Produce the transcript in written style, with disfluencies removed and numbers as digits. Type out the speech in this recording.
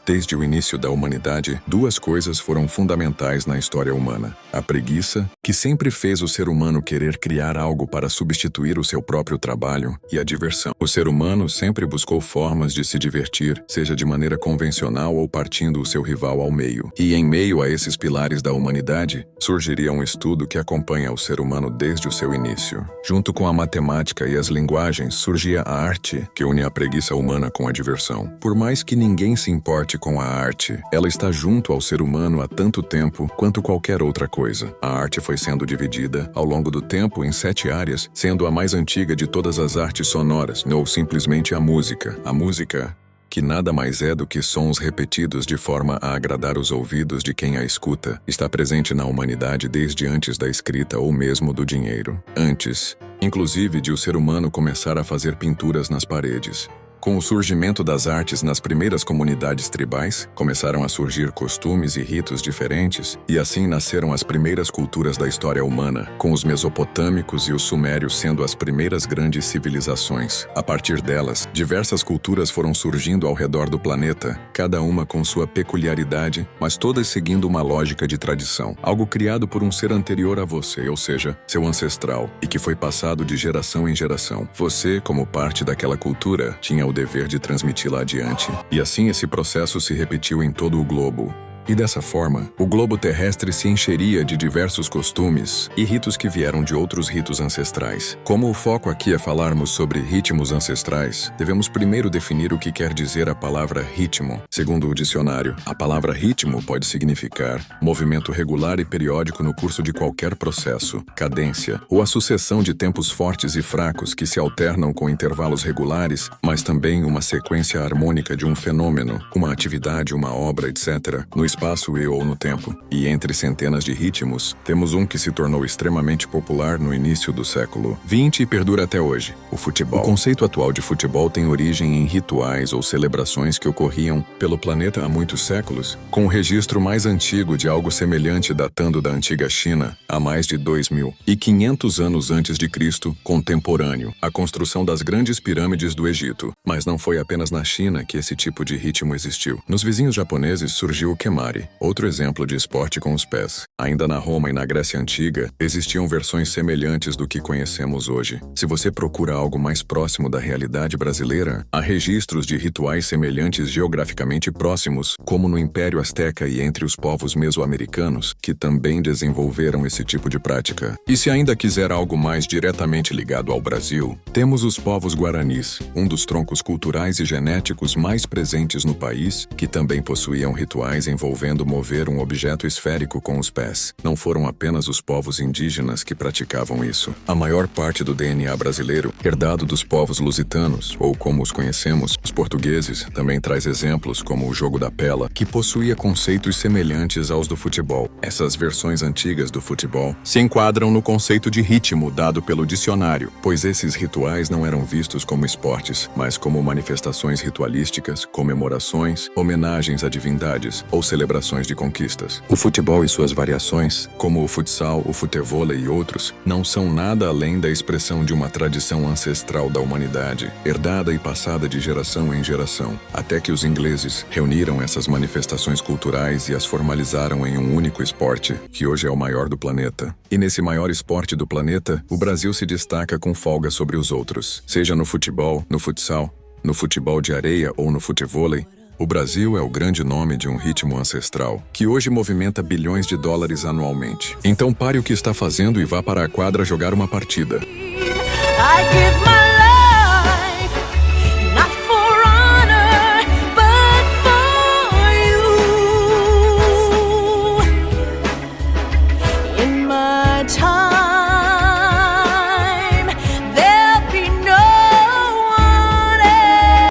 Desde o início da humanidade, duas coisas foram fundamentais na história humana. A preguiça, que sempre fez o ser humano querer criar algo para substituir o seu próprio trabalho, e a diversão. O ser humano sempre buscou formas de se divertir, seja de maneira convencional ou partindo o seu rival ao meio. E em meio a esses pilares da humanidade, surgiria um estudo que acompanha o ser humano desde o seu início. Junto com a matemática e as linguagens, surgia a arte, que une a preguiça humana com a diversão. Por mais que ninguém se importe com a arte, ela está junto ao ser humano há tanto tempo quanto qualquer outra coisa. A arte foi sendo dividida, ao longo do tempo, em 7 áreas, sendo a mais antiga de todas as artes sonoras, ou simplesmente a música. A música, que nada mais é do que sons repetidos de forma a agradar os ouvidos de quem a escuta, está presente na humanidade desde antes da escrita ou mesmo do dinheiro. Antes, inclusive, de o ser humano começar a fazer pinturas nas paredes. Com o surgimento das artes nas primeiras comunidades tribais, começaram a surgir costumes e ritos diferentes, e assim nasceram as primeiras culturas da história humana, com os mesopotâmicos e os sumérios sendo as primeiras grandes civilizações. A partir delas, diversas culturas foram surgindo ao redor do planeta, cada uma com sua peculiaridade, mas todas seguindo uma lógica de tradição, algo criado por um ser anterior a você, ou seja, seu ancestral, e que foi passado de geração em geração. Você, como parte daquela cultura, tinha o dever de transmiti-la adiante. E assim esse processo se repetiu em todo o globo. E dessa forma, o globo terrestre se encheria de diversos costumes e ritos que vieram de outros ritos ancestrais. Como o foco aqui é falarmos sobre ritmos ancestrais, devemos primeiro definir o que quer dizer a palavra ritmo. Segundo o dicionário, a palavra ritmo pode significar movimento regular e periódico no curso de qualquer processo, cadência, ou a sucessão de tempos fortes e fracos que se alternam com intervalos regulares, mas também uma sequência harmônica de um fenômeno, uma atividade, uma obra, etc., no espaço e ou no tempo. E entre centenas de ritmos, temos um que se tornou extremamente popular no início do século XX e perdura até hoje: o futebol. O conceito atual de futebol tem origem em rituais ou celebrações que ocorriam pelo planeta há muitos séculos, com o registro mais antigo de algo semelhante datando da antiga China, há mais de 2.500 anos antes de Cristo, contemporâneo, a construção das grandes pirâmides do Egito. Mas não foi apenas na China que esse tipo de ritmo existiu. Nos vizinhos japoneses surgiu o kemari, outro exemplo de esporte com os pés. Ainda na Roma e na Grécia Antiga, existiam versões semelhantes do que conhecemos hoje. Se você procura algo mais próximo da realidade brasileira, há registros de rituais semelhantes geograficamente próximos, como no Império Azteca e entre os povos mesoamericanos, que também desenvolveram esse tipo de prática. E se ainda quiser algo mais diretamente ligado ao Brasil, temos os povos guaranis, um dos troncos culturais e genéticos mais presentes no país, que também possuíam rituais envolvendo mover um objeto esférico com os pés. Não foram apenas os povos indígenas que praticavam isso. A maior parte do DNA brasileiro, herdado dos povos lusitanos, ou como os conhecemos, os portugueses, também traz exemplos como o jogo da pela, que possuía conceitos semelhantes aos do futebol. Essas versões antigas do futebol se enquadram no conceito de ritmo dado pelo dicionário, pois esses rituais não eram vistos como esportes, mas como manifestações ritualísticas, comemorações, homenagens a divindades ou celebrações de conquistas. O futebol e suas variações, como o futsal, o futevôlei e outros, não são nada além da expressão de uma tradição ancestral da humanidade, herdada e passada de geração em geração, até que os ingleses reuniram essas manifestações culturais e as formalizaram em um único esporte, que hoje é o maior do planeta. E nesse maior esporte do planeta, o Brasil se destaca com folga sobre os outros. Seja no futebol, no futsal, no futebol de areia ou no futevôlei, o Brasil é o grande nome de um ritmo ancestral, que hoje movimenta bilhões de dólares anualmente. Então pare o que está fazendo e vá para a quadra jogar uma partida. I give my